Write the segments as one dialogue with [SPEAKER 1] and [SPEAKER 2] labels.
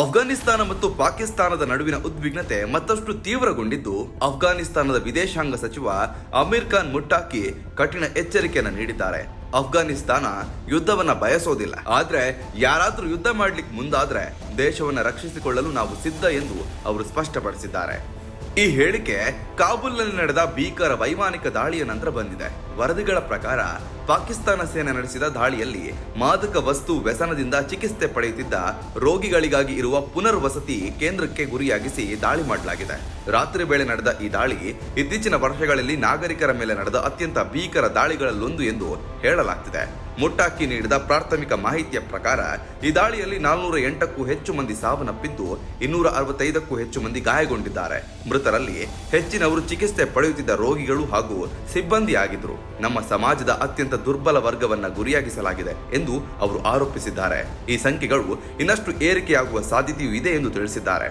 [SPEAKER 1] ಅಫ್ಘಾನಿಸ್ತಾನ ಮತ್ತು ಪಾಕಿಸ್ತಾನದ ನಡುವಿನ ಉದ್ವಿಗ್ನತೆ ಮತ್ತಷ್ಟು ತೀವ್ರಗೊಂಡಿದ್ದು, ಅಫ್ಘಾನಿಸ್ತಾನದ ವಿದೇಶಾಂಗ ಸಚಿವ ಅಮೀರ್ ಖಾನ್ ಮುಟ್ಟಾಕಿ ಕಠಿಣ ಎಚ್ಚರಿಕೆಯನ್ನು ನೀಡಿದ್ದಾರೆ. ಅಫ್ಘಾನಿಸ್ತಾನ ಯುದ್ಧವನ್ನ ಬಯಸೋದಿಲ್ಲ, ಆದ್ರೆ ಯಾರಾದ್ರೂ ಯುದ್ಧ ಮಾಡ್ಲಿಕ್ಕೆ ಮುಂದಾದ್ರೆ ದೇಶವನ್ನ ರಕ್ಷಿಸಿಕೊಳ್ಳಲು ನಾವು ಸಿದ್ಧ ಎಂದು ಅವರು ಸ್ಪಷ್ಟಪಡಿಸಿದ್ದಾರೆ. ಈ ಹೇಳಿಕೆ ಕಾಬೂಲ್ನಲ್ಲಿ ನಡೆದ ಭೀಕರ ವೈಮಾನಿಕ ದಾಳಿಯ ನಂತರ ಬಂದಿದೆ. ವರದಿಗಳ ಪ್ರಕಾರ ಪಾಕಿಸ್ತಾನ ಸೇನೆ ನಡೆಸಿದ ದಾಳಿಯಲ್ಲಿ ಮಾದಕ ವಸ್ತು ವ್ಯಸನದಿಂದ ಚಿಕಿತ್ಸೆ ಪಡೆಯುತ್ತಿದ್ದ ರೋಗಿಗಳಿಗಾಗಿ ಇರುವ ಪುನರ್ವಸತಿ ಕೇಂದ್ರಕ್ಕೆ ಗುರಿಯಾಗಿಸಿ ದಾಳಿ ಮಾಡಲಾಗಿದೆ. ರಾತ್ರಿ ವೇಳೆ ನಡೆದ ಈ ದಾಳಿ ಇತ್ತೀಚಿನ ವರ್ಷಗಳಲ್ಲಿ ನಾಗರಿಕರ ಮೇಲೆ ನಡೆದ ಅತ್ಯಂತ ಭೀಕರ ದಾಳಿಗಳಲ್ಲೊಂದು ಎಂದು ಹೇಳಲಾಗ್ತಿದೆ. ಮುಟ್ಟಾಕಿ ನೀಡಿದ ಪ್ರಾಥಮಿಕ ಮಾಹಿತಿಯ ಪ್ರಕಾರ ಈ ದಾಳಿಯಲ್ಲಿ 408ಕ್ಕೂ ಹೆಚ್ಚು ಮಂದಿ ಸಾವನ್ನಪ್ಪಿದ್ದು 265ಕ್ಕೂ ಹೆಚ್ಚು ಮಂದಿ ಗಾಯಗೊಂಡಿದ್ದಾರೆ. ಮೃತರಲ್ಲಿ ಹೆಚ್ಚಿನವರು ಚಿಕಿತ್ಸೆ ಪಡೆಯುತ್ತಿದ್ದ ರೋಗಿಗಳು ಹಾಗೂ ಸಿಬ್ಬಂದಿ ಆಗಿದ್ರು. ನಮ್ಮ ಸಮಾಜದ ಅತ್ಯಂತ ದುರ್ಬಲ ವರ್ಗವನ್ನ ಗುರಿಯಾಗಿಸಲಾಗಿದೆ ಎಂದು ಅವರು ಆರೋಪಿಸಿದ್ದಾರೆ. ಈ ಸಂಖ್ಯೆಗಳು ಇನ್ನಷ್ಟು ಏರಿಕೆಯಾಗುವ ಸಾಧ್ಯತೆಯೂ ಇದೆ ಎಂದು ತಿಳಿಸಿದ್ದಾರೆ.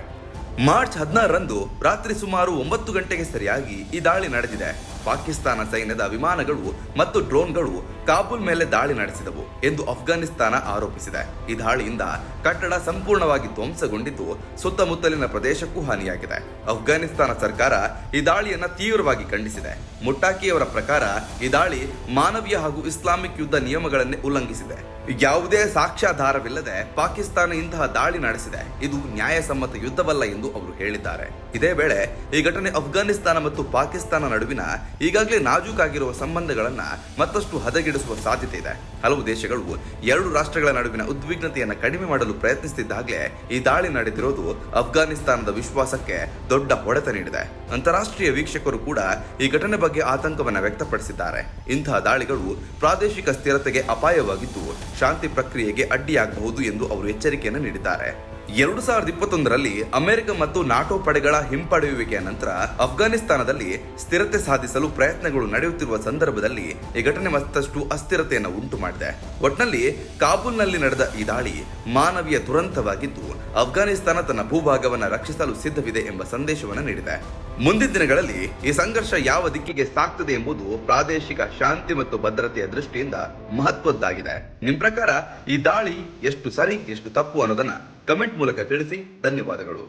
[SPEAKER 1] ಮಾರ್ಚ್ 16ರಂದು ರಾತ್ರಿ ಸುಮಾರು 9 ಗಂಟೆಗೆ ಸರಿಯಾಗಿ ಈ ದಾಳಿ ನಡೆದಿದೆ. ಪಾಕಿಸ್ತಾನ ಸೈನ್ಯದ ವಿಮಾನಗಳು ಮತ್ತು ಡ್ರೋನ್ಗಳು ಕಾಬೂಲ್ ಮೇಲೆ ದಾಳಿ ನಡೆಸಿದವು ಎಂದು ಅಫ್ಘಾನಿಸ್ತಾನ ಆರೋಪಿಸಿದೆ. ಈ ದಾಳಿಯಿಂದ ಕಟ್ಟಡ ಸಂಪೂರ್ಣವಾಗಿ ಧ್ವಂಸಗೊಂಡಿದ್ದು ಸುತ್ತಮುತ್ತಲಿನ ಪ್ರದೇಶಕ್ಕೂ ಹಾನಿಯಾಗಿದೆ. ಅಫ್ಘಾನಿಸ್ತಾನ ಸರ್ಕಾರ ಈ ದಾಳಿಯನ್ನ ತೀವ್ರವಾಗಿ ಖಂಡಿಸಿದೆ. ಮುಟ್ಟಾಕಿಯವರ ಪ್ರಕಾರ ಈ ದಾಳಿ ಮಾನವೀಯ ಹಾಗೂ ಇಸ್ಲಾಮಿಕ್ ಯುದ್ಧ ನಿಯಮಗಳನ್ನೇ ಉಲ್ಲಂಘಿಸಿದೆ. ಯಾವುದೇ ಸಾಕ್ಷ್ಯಾಧಾರವಿಲ್ಲದೆ ಪಾಕಿಸ್ತಾನ ಇಂತಹ ದಾಳಿ ನಡೆಸಿದೆ. ಇದು ನ್ಯಾಯಸಮ್ಮತ ಯುದ್ಧವಲ್ಲ ಎಂದು ಅವರು ಹೇಳಿದ್ದಾರೆ. ಇದೇ ವೇಳೆ ಈ ಘಟನೆ ಅಫ್ಘಾನಿಸ್ತಾನ ಮತ್ತು ಪಾಕಿಸ್ತಾನ ನಡುವಿನ ಈಗಾಗಲೇ ನಾಜೂಕಾಗಿರುವ ಸಂಬಂಧಗಳನ್ನ ಮತ್ತಷ್ಟು ಹದಗೆಡಿಸುವ ಸಾಧ್ಯತೆ ಇದೆ. ಹಲವು ದೇಶಗಳು ಎರಡು ರಾಷ್ಟ್ರಗಳ ನಡುವಿನ ಉದ್ವಿಗ್ನತೆಯನ್ನು ಕಡಿಮೆ ಮಾಡಲು ಪ್ರಯತ್ನಿಸುತ್ತಿದ್ದಾಗಲೇ ಈ ದಾಳಿ ನಡೆದಿರೋದು ಅಫ್ಘಾನಿಸ್ತಾನದ ವಿಶ್ವಾಸಕ್ಕೆ ದೊಡ್ಡ ಹೊಡೆತ ನೀಡಿದೆ. ಅಂತಾರಾಷ್ಟ್ರೀಯ ವೀಕ್ಷಕರು ಕೂಡ ಈ ಘಟನೆ ಬಗ್ಗೆ ಆತಂಕವನ್ನು ವ್ಯಕ್ತಪಡಿಸಿದ್ದಾರೆ. ಇಂತಹ ದಾಳಿಗಳು ಪ್ರಾದೇಶಿಕ ಸ್ಥಿರತೆಗೆ ಅಪಾಯವಾಗಿದ್ದು ಶಾಂತಿ ಪ್ರಕ್ರಿಯೆಗೆ ಅಡ್ಡಿಯಾಗಬಹುದು ಎಂದು ಅವರು ಎಚ್ಚರಿಕೆಯನ್ನು ನೀಡಿದ್ದಾರೆ. 2021ರಲ್ಲಿ ಅಮೆರಿಕ ಮತ್ತು ನಾಟೋ ಪಡೆಗಳ ಹಿಂಪಡೆಯುವಿಕೆಯ ನಂತರ ಅಫ್ಘಾನಿಸ್ತಾನದಲ್ಲಿ ಸ್ಥಿರತೆ ಸಾಧಿಸಲು ಪ್ರಯತ್ನಗಳು ನಡೆಯುತ್ತಿರುವ ಸಂದರ್ಭದಲ್ಲಿ ಈ ಘಟನೆ ಮತ್ತಷ್ಟು ಅಸ್ಥಿರತೆಯನ್ನು ಉಂಟು ಮಾಡಿದೆ. ಒಟ್ನಲ್ಲಿ ಕಾಬೂಲ್ನಲ್ಲಿ ನಡೆದ ಈ ದಾಳಿ ಮಾನವೀಯ ದುರಂತವಾಗಿದ್ದು ಅಫ್ಘಾನಿಸ್ತಾನ ತನ್ನ ಭೂಭಾಗವನ್ನು ರಕ್ಷಿಸಲು ಸಿದ್ಧವಿದೆ ಎಂಬ ಸಂದೇಶವನ್ನು ನೀಡಿದೆ. ಮುಂದಿನ ದಿನಗಳಲ್ಲಿ ಈ ಸಂಘರ್ಷ ಯಾವ ದಿಕ್ಕಿಗೆ ಸಾಗ್ತದೆ ಎಂಬುದು ಪ್ರಾದೇಶಿಕ ಶಾಂತಿ ಮತ್ತು ಭದ್ರತೆಯ ದೃಷ್ಟಿಯಿಂದ ಮಹತ್ವದ್ದಾಗಿದೆ. ನಿಮ್ ಪ್ರಕಾರ ಈ ದಾಳಿ ಎಷ್ಟು ಸರಿ ಎಷ್ಟು ತಪ್ಪು ಅನ್ನೋದನ್ನ ಕಮೆಂಟ್ ಮೂಲಕ ತಿಳಿಸಿ. ಧನ್ಯವಾದಗಳು.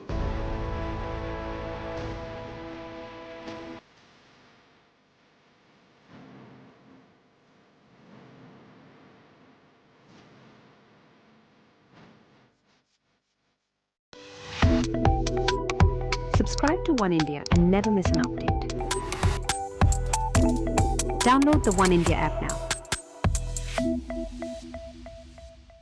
[SPEAKER 2] Subscribe to One India and never miss an update. Download the One India app now.